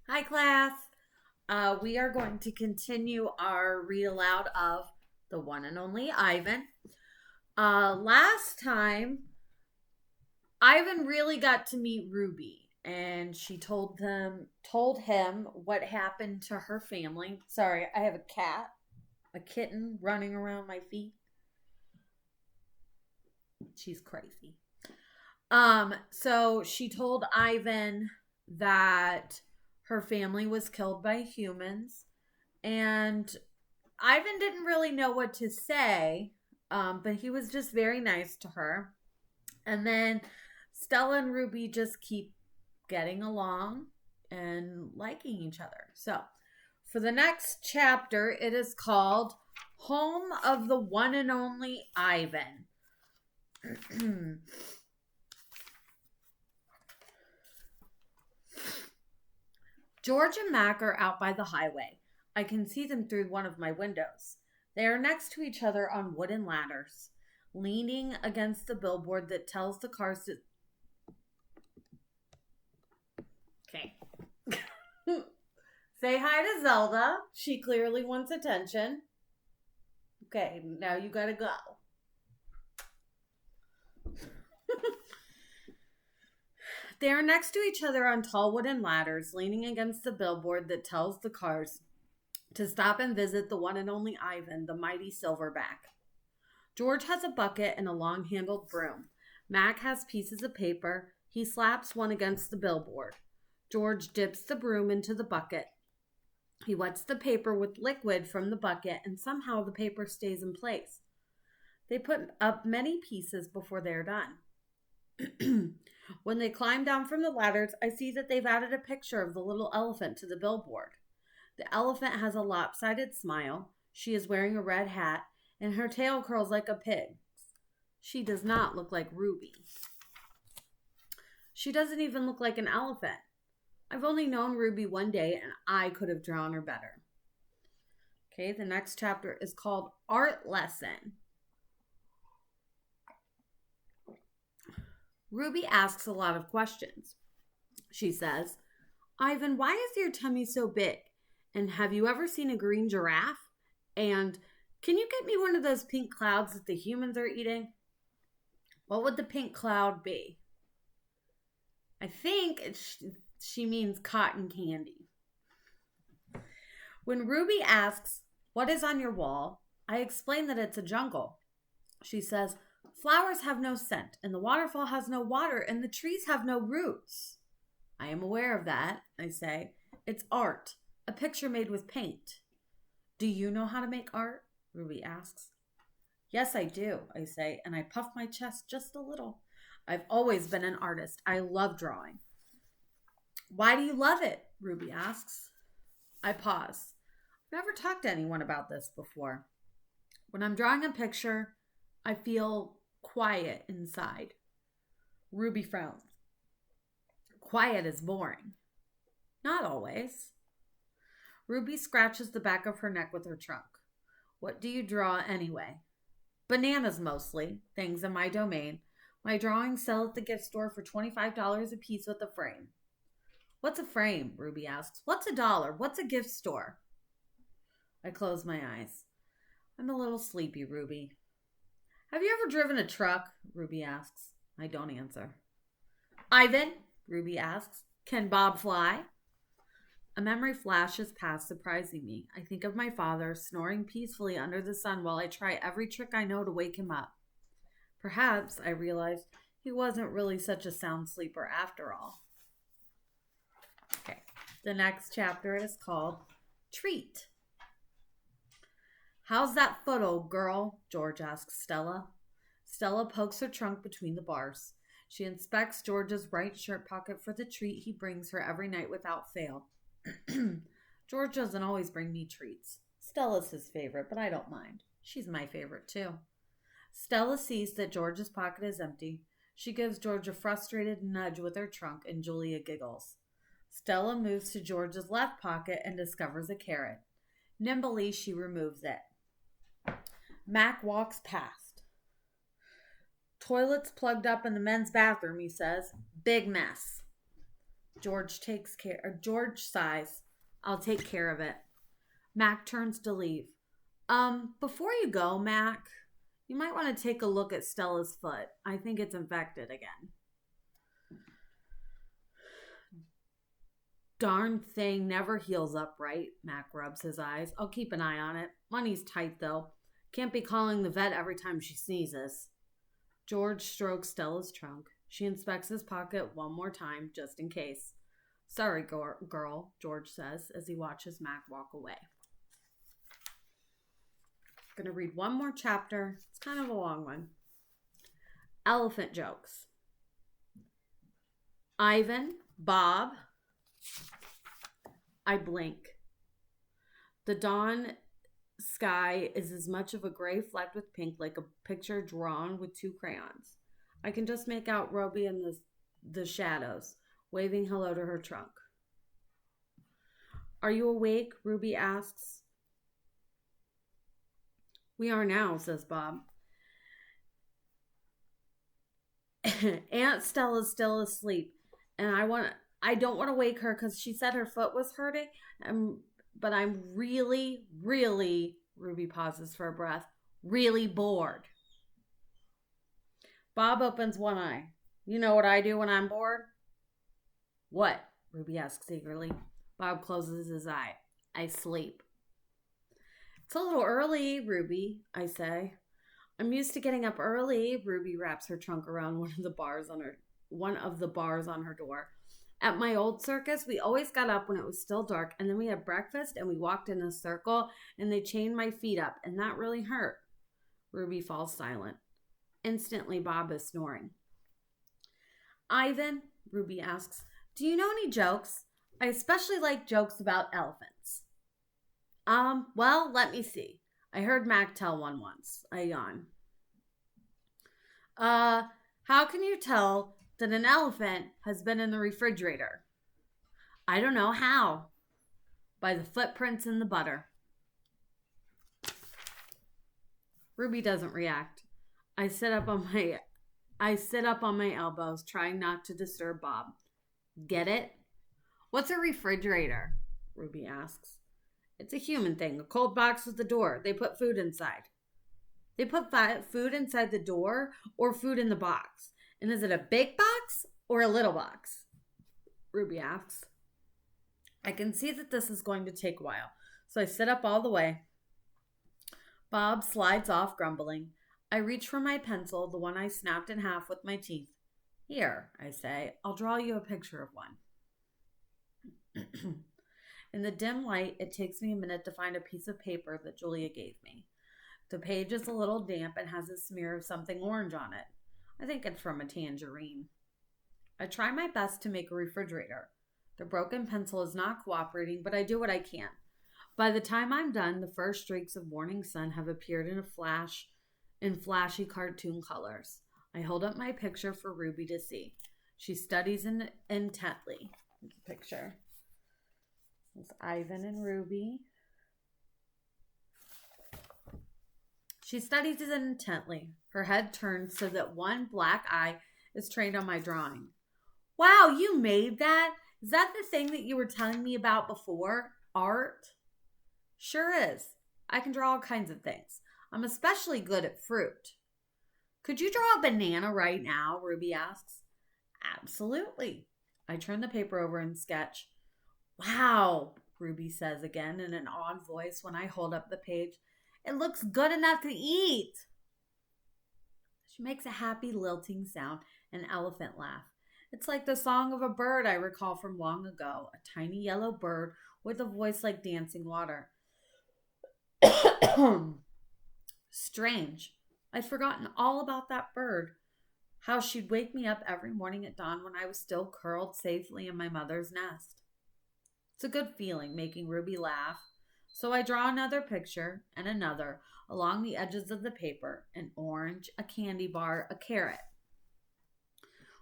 Hi, class. We are going to continue our read aloud of the one and only Ivan. Last time, Ivan really got to meet Ruby, and she told him what happened to her family. Sorry, I have a kitten running around my feet. She's crazy. So she told Ivan that her family was killed by humans, and Ivan didn't really know what to say, but he was just very nice to her. And then Stella and Ruby just keep getting along and liking each other. So, for the next chapter, it is called Home of the One and Only Ivan. George and Mac are out by the highway. I can see them through one of my windows. They are next to each other on wooden ladders, leaning against the billboard that tells the cars to. Okay. Say hi to Zelda. She clearly wants attention. Okay, now you gotta go. They are next to each other on tall wooden ladders, leaning against the billboard that tells the cars to stop and visit the one and only Ivan, the mighty silverback. George has a bucket and a long handled broom. Mac has pieces of paper. He slaps one against the billboard. George dips the broom into the bucket. He wets the paper with liquid from the bucket, and somehow the paper stays in place. They put up many pieces before they're done. When they climb down from the ladders, I see that they've added a picture of the little elephant to the billboard. The elephant has a lopsided smile. She is wearing a red hat, and her tail curls like a pig's. She does not look like Ruby. She doesn't even look like an elephant. I've only known Ruby one day, and I could have drawn her better. Okay, the next chapter is called Art Lesson. Ruby asks a lot of questions. She says, Ivan, why is your tummy so big? And have you ever seen a green giraffe? And can you get me one of those pink clouds that the humans are eating? What would the pink cloud be? I think she means cotton candy. When Ruby asks, what is on your wall? I explain that it's a jungle. She says, flowers have no scent, and the waterfall has no water, and the trees have no roots. I am aware of that, I say. It's art, a picture made with paint. Do you know how to make art? Ruby asks. Yes, I do, I say, and I puff my chest just a little. I've always been an artist. I love drawing. Why do you love it? Ruby asks. I pause. I've never talked to anyone about this before. When I'm drawing a picture, I feel quiet inside. Ruby frowns. Quiet is boring. Not always. Ruby scratches the back of her neck with her trunk. What do you draw anyway? Bananas mostly, things in my domain. My drawings sell at the gift store for $25 a piece with a frame. What's a frame? Ruby asks. What's $1? What's a gift store? I close my eyes. I'm a little sleepy, Ruby. Have you ever driven a truck? Ruby asks. I don't answer. Ivan, Ruby asks, can Bob fly? A memory flashes past, surprising me. I think of my father snoring peacefully under the sun while I try every trick I know to wake him up. Perhaps, I realize, he wasn't really such a sound sleeper after all. Okay, the next chapter is called Treat. How's that foot, old girl? George asks Stella. Stella pokes her trunk between the bars. She inspects George's right shirt pocket for the treat he brings her every night without fail. George doesn't always bring me treats. Stella's his favorite, but I don't mind. She's my favorite too. Stella sees that George's pocket is empty. She gives George a frustrated nudge with her trunk, and Julia giggles. Stella moves to George's left pocket and discovers a carrot. Nimbly, she removes it. Mac walks past. Toilet's plugged up in the men's bathroom, he says. Big mess. George sighs. I'll take care of it. Mac turns to leave. Before you go, Mac, you might want to take a look at Stella's foot. I think it's infected again. Darn thing never heals up right, Mac rubs his eyes. I'll keep an eye on it. Money's tight, though. Can't be calling the vet every time she sneezes. George strokes Stella's trunk. She inspects his pocket one more time, just in case. Sorry, girl, George says as he watches Mac walk away. I'm going to read one more chapter. It's kind of a long one. Elephant jokes. Ivan, Bob. I blink. The dawn sky is as much of a gray fleck with pink like a picture drawn with two crayons. I can just make out Ruby in the shadows, waving hello to her trunk. Are you awake? Ruby asks. We are now, says Bob. Aunt Stella's still asleep, and I don't want to wake her because she said her foot was hurting, but I'm really, Ruby pauses for a breath, really bored. Bob opens one eye. You know what I do when I'm bored? What? Ruby asks eagerly. Bob closes his eye. I sleep. It's a little early, Ruby, I say. I'm used to getting up early. Ruby wraps her trunk around one of the bars on her door. At my old circus, we always got up when it was still dark, and then we had breakfast, and we walked in a circle, and they chained my feet up, and that really hurt. Ruby falls silent. Instantly, Bob is snoring. Ivan, Ruby asks, do you know any jokes? I especially like jokes about elephants. Well, let me see. I heard Mac tell one once. I yawn. How can you tell that an elephant has been in the refrigerator? I don't know. How? By the footprints in the butter. Ruby doesn't react. I sit up on my elbows, trying not to disturb Bob. Get it? What's a refrigerator? Ruby asks. It's a human thing, a cold box with a door. They put food inside. They put food inside the door or food in the box? And is it a big box or a little box? Ruby asks. I can see that this is going to take a while, so I sit up all the way. Bob slides off, grumbling. I reach for my pencil, the one I snapped in half with my teeth. Here, I say, I'll draw you a picture of one. In the dim light, it takes me a minute to find a piece of paper that Julia gave me. The page is a little damp and has a smear of something orange on it. I think it's from a tangerine. I try my best to make a refrigerator. The broken pencil is not cooperating, but I do what I can. By the time I'm done, the first streaks of morning sun have appeared in flashy cartoon colors. I hold up my picture for Ruby to see. She studies intently. Here's a picture. It's Ivan and Ruby. She studies it intently. Her head turns so that one black eye is trained on my drawing. Wow, you made that? Is that the thing that you were telling me about before? Art? Sure is. I can draw all kinds of things. I'm especially good at fruit. Could you draw a banana right now? Ruby asks. Absolutely. I turn the paper over and sketch. Wow, Ruby says again in an awed voice when I hold up the page. It looks good enough to eat. She makes a happy lilting sound, an elephant laugh. It's like the song of a bird I recall from long ago, a tiny yellow bird with a voice like dancing water. Strange. I'd forgotten all about that bird. How she'd wake me up every morning at dawn when I was still curled safely in my mother's nest. It's a good feeling making Ruby laugh. So I draw another picture and another along the edges of the paper, an orange, a candy bar, a carrot.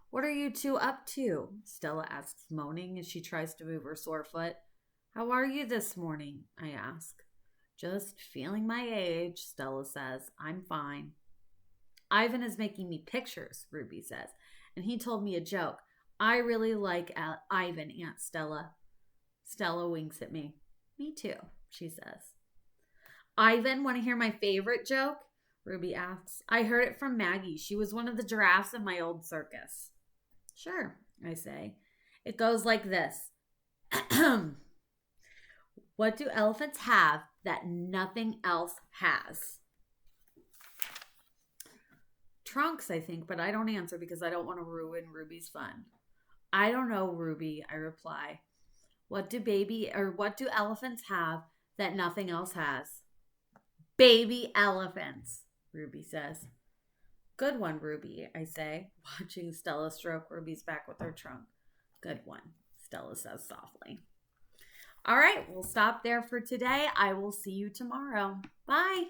What are you two up to? Stella asks, moaning as she tries to move her sore foot. How are you this morning? I ask. Just feeling my age, Stella says. I'm fine. Ivan is making me pictures, Ruby says, and he told me a joke. I really like Ivan, Aunt Stella. Stella winks at me. Me too, she says. Ivan, want to hear my favorite joke? Ruby asks. I heard it from Maggie. She was one of the giraffes in my old circus. Sure, I say. It goes like this. What do elephants have that nothing else has? Trunks, I think, but I don't answer because I don't want to ruin Ruby's fun. I don't know, Ruby, I reply. What do elephants have that nothing else has? Baby elephants, Ruby says. Good one, Ruby, I say, watching Stella stroke Ruby's back with her trunk. Good one, Stella says softly. All right, we'll stop there for today. I will see you tomorrow. Bye.